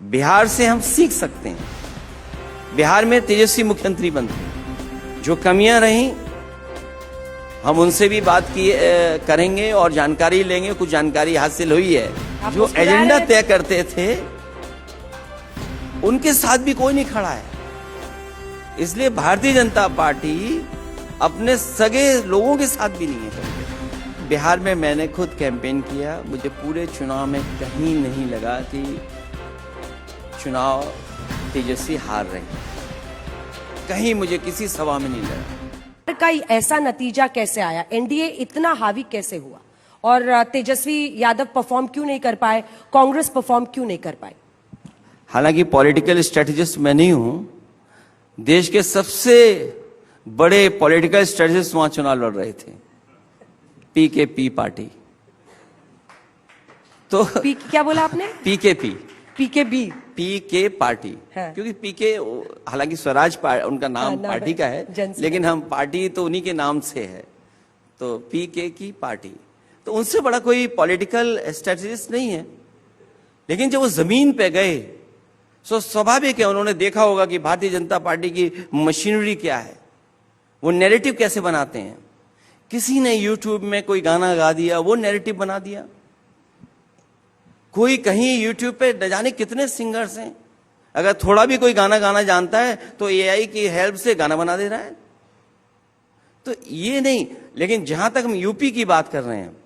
बिहार से हम सीख सकते हैं। बिहार में तेजस्वी मुख्यमंत्री बनते, जो कमियां रहीं हम उनसे भी बात करेंगे और जानकारी लेंगे। कुछ जानकारी हासिल हुई है। जो एजेंडा तय करते थे उनके साथ भी कोई नहीं खड़ा है। इसलिए भारतीय जनता पार्टी अपने सगे लोगों के साथ भी नहीं है। बिहार में मैंने खुद कैंपेन किया। मुझे पूरे चुनाव में कहीं नहीं लगा कि चुनाव तेजस्वी हार रहे हैं। कहीं मुझे किसी सभा में नहीं लगा। का ऐसा नतीजा कैसे आया? एनडीए इतना हावी कैसे हुआ और तेजस्वी यादव परफॉर्म क्यों नहीं कर पाए? कांग्रेस परफॉर्म क्यों नहीं कर पाई? हालांकि पॉलिटिकल स्ट्रेटेजिस्ट मैं नहीं हूं। देश के सबसे बड़े पॉलिटिकल स्ट्रेटेजिस्ट वहां चुनाव लड़ रहे थे, पीकेपी पार्टी। तो क्या बोला आपने? पीकेबी पीके पार्टी हाँ। क्योंकि पीके हालांकि स्वराज उनका नाम पार्टी का है, लेकिन हम पार्टी तो उन्हीं के नाम से है, तो पीके की पार्टी। तो उनसे बड़ा कोई पॉलिटिकल स्ट्रेटेजिस्ट नहीं है। लेकिन जब वो जमीन पे गए तो स्वाभाविक है, उन्होंने देखा होगा कि भारतीय जनता पार्टी की मशीनरी क्या है, वो नैरेटिव कैसे बनाते हैं। किसी ने यूट्यूब में कोई गाना गा दिया, वो नैरेटिव बना दिया। कोई कहीं यूट्यूब पे न जाने कितने सिंगर्स हैं, अगर थोड़ा भी कोई गाना गाना जानता है तो एआई की हेल्प से गाना बना दे रहा है। तो ये नहीं, लेकिन जहां तक हम यूपी की बात कर रहे हैं,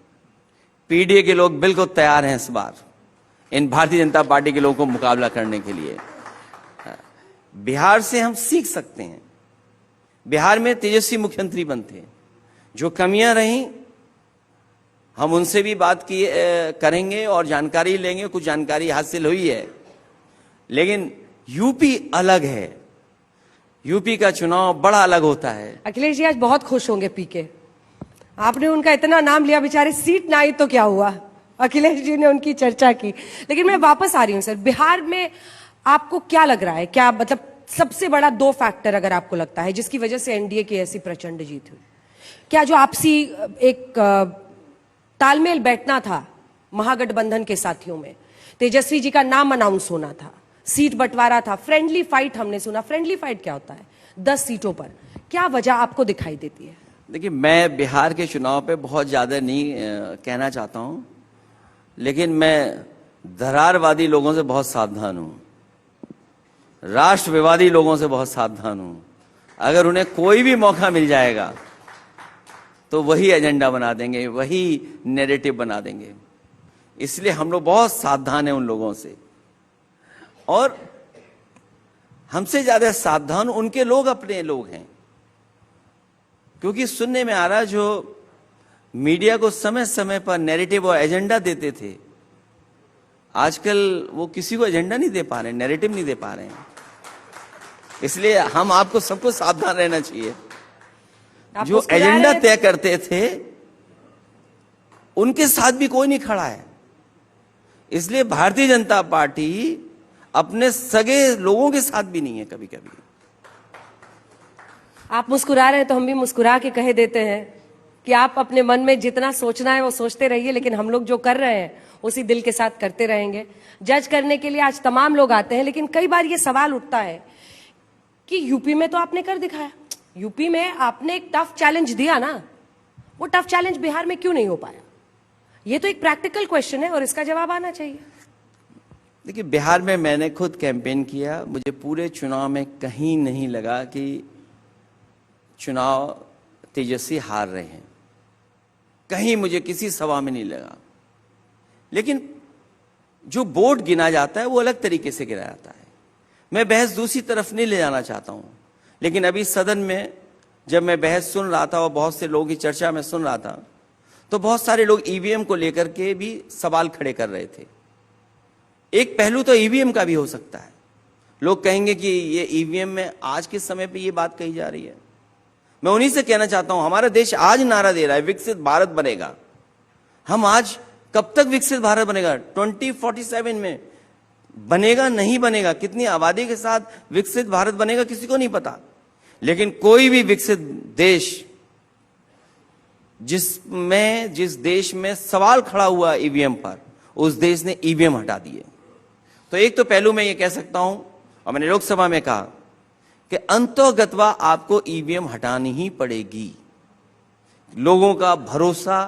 पीडीए के लोग बिल्कुल तैयार हैं इस बार इन भारतीय जनता पार्टी के लोगों को मुकाबला करने के लिए। बिहार से हम सीख सकते हैं। बिहार में तेजस्वी मुख्यमंत्री बनते, जो कमियां रहीं हम उनसे भी बात करेंगे और जानकारी लेंगे। कुछ जानकारी हासिल हुई है। लेकिन यूपी अलग है। यूपी का चुनाव बड़ा अलग होता है। अखिलेश जी आज बहुत खुश होंगे पीके, आपने उनका इतना नाम लिया, बेचारे सीट ना आई तो क्या हुआ, अखिलेश जी ने उनकी चर्चा की। लेकिन मैं वापस आ रही हूं सर, बिहार में आपको क्या लग रहा है, क्या मतलब सबसे बड़ा दो फैक्टर अगर आपको लगता है जिसकी वजह से एनडीए की ऐसी प्रचंड जीत हुई? क्या जो आपसी एक तालमेल बैठना था महागठबंधन के साथियों में, तेजस्वी जी का नाम अनाउंस होना था, सीट बंटवारा था, फ्रेंडली फाइट हमने सुना। फ्रेंडली फाइट क्या होता है 10 सीटों पर? क्या वजह आपको दिखाई देती है? देखिए, मैं बिहार के चुनाव पे बहुत ज्यादा नहीं कहना चाहता हूं, लेकिन मैं दरारवादी लोगों से बहुत सावधान हूं, राष्ट्रवादी लोगों से बहुत सावधान हूं। अगर उन्हें कोई भी मौका मिल जाएगा तो वही एजेंडा बना देंगे, वही नैरेटिव बना देंगे। इसलिए हम लोग बहुत सावधान हैं उन लोगों से, और हमसे ज्यादा सावधान उनके लोग अपने लोग हैं। क्योंकि सुनने में आ रहा, जो मीडिया को समय समय पर नैरेटिव और एजेंडा देते थे, आजकल वो किसी को एजेंडा नहीं दे पा रहे, नैरेटिव नहीं दे पा रहे हैं। इसलिए हम आपको सबको सावधान रहना चाहिए। जो एजेंडा तय करते थे उनके साथ भी कोई नहीं खड़ा है। इसलिए भारतीय जनता पार्टी अपने सगे लोगों के साथ भी नहीं है। कभी कभी आप मुस्कुरा रहे हैं तो हम भी मुस्कुरा के कह देते हैं कि आप अपने मन में जितना सोचना है वो सोचते रहिए, लेकिन हम लोग जो कर रहे हैं उसी दिल के साथ करते रहेंगे। जज करने के लिए आज तमाम लोग आते हैं, लेकिन कई बार ये सवाल उठता है कि यूपी में तो आपने कर दिखाया, यूपी में आपने एक टफ चैलेंज दिया ना, वो टफ चैलेंज बिहार में क्यों नहीं हो पाया? ये तो एक प्रैक्टिकल क्वेश्चन है और इसका जवाब आना चाहिए। देखिए, बिहार में मैंने खुद कैंपेन किया। मुझे पूरे चुनाव में कहीं नहीं लगा कि चुनाव तेजस्वी हार रहे हैं। कहीं मुझे किसी सभा में नहीं लगा। लेकिन जो वोट गिना जाता है वो अलग तरीके से गिना जाता है। मैं बहस दूसरी तरफ नहीं ले जाना चाहता हूं, लेकिन अभी सदन में जब मैं बहस सुन रहा था और बहुत से लोगों की चर्चा में सुन रहा था, तो बहुत सारे लोग ईवीएम को लेकर के भी सवाल खड़े कर रहे थे। एक पहलू तो ईवीएम का भी हो सकता है। लोग कहेंगे कि ये ईवीएम में आज के समय पे ये बात कही जा रही है। मैं उन्हीं से कहना चाहता हूं, हमारा देश आज नारा दे रहा है विकसित भारत बनेगा। हम आज कब तक विकसित भारत बनेगा? 2047 में बनेगा, नहीं बनेगा, कितनी आबादी के साथ विकसित भारत बनेगा किसी को नहीं पता। लेकिन कोई भी विकसित देश जिस देश में सवाल खड़ा हुआ ईवीएम पर, उस देश ने ईवीएम हटा दिए। तो एक तो पहलू मैं ये कह सकता हूं, और मैंने लोकसभा में कहा कि अंतोगत्वा आपको ईवीएम हटानी ही पड़ेगी। लोगों का भरोसा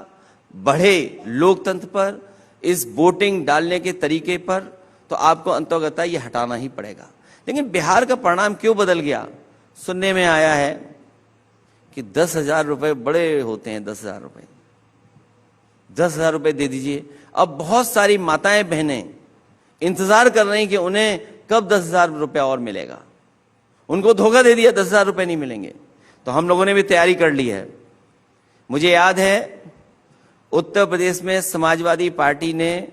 बढ़े लोकतंत्र पर, इस वोटिंग डालने के तरीके पर, तो आपको अंतोगत्वा ये हटाना ही पड़ेगा। लेकिन बिहार का परिणाम क्यों बदल गया? सुनने में आया है कि 10,000 रुपए बड़े होते हैं, 10,000 रुपए, 10,000 रुपए दे दीजिए। अब बहुत सारी माताएं बहनें इंतजार कर रही कि उन्हें कब 10,000 रुपया और मिलेगा। उनको धोखा दे दिया, 10,000 रुपए नहीं मिलेंगे। तो हम लोगों ने भी तैयारी कर ली है। मुझे याद है उत्तर प्रदेश में समाजवादी पार्टी ने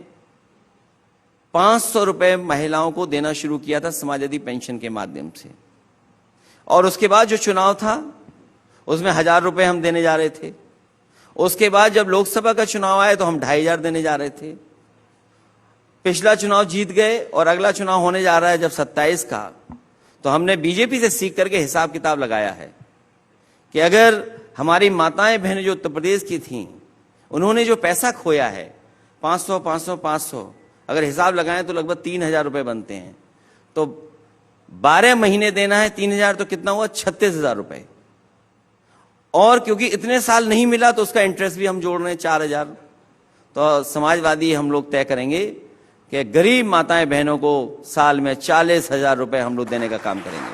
500 रुपए महिलाओं को देना शुरू किया था समाजवादी पेंशन के माध्यम से, और उसके बाद जो चुनाव था उसमें 1,000 रुपए हम देने जा रहे थे। उसके बाद जब लोकसभा का चुनाव आया तो हम 2,500 देने जा रहे थे। पिछला चुनाव जीत गए और अगला चुनाव होने जा रहा है जब 27 का, तो हमने बीजेपी से सीख करके हिसाब किताब लगाया है कि अगर हमारी माताएं बहनें जो उत्तर प्रदेश की थीं, उन्होंने जो पैसा खोया है 500 500 500, अगर हिसाब लगाएं तो लगभग 3,000 रुपए बनते हैं। तो 12 महीने देना है 3,000, तो कितना हुआ? 36,000 रुपए। और क्योंकि इतने साल नहीं मिला तो उसका इंटरेस्ट भी हम जोड़ रहे हैं 4,000। तो समाजवादी हम लोग तय करेंगे कि गरीब माताएं बहनों को साल में 40,000 रुपए हम लोग देने का काम करेंगे।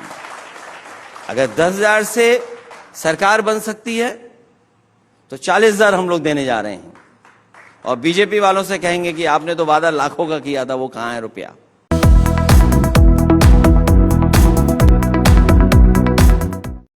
अगर 10,000 से सरकार बन सकती है तो 40,000 हम लोग देने जा रहे हैं। और बीजेपी वालों से कहेंगे कि आपने तो वादा लाखों का किया था, वो कहां है रुपया?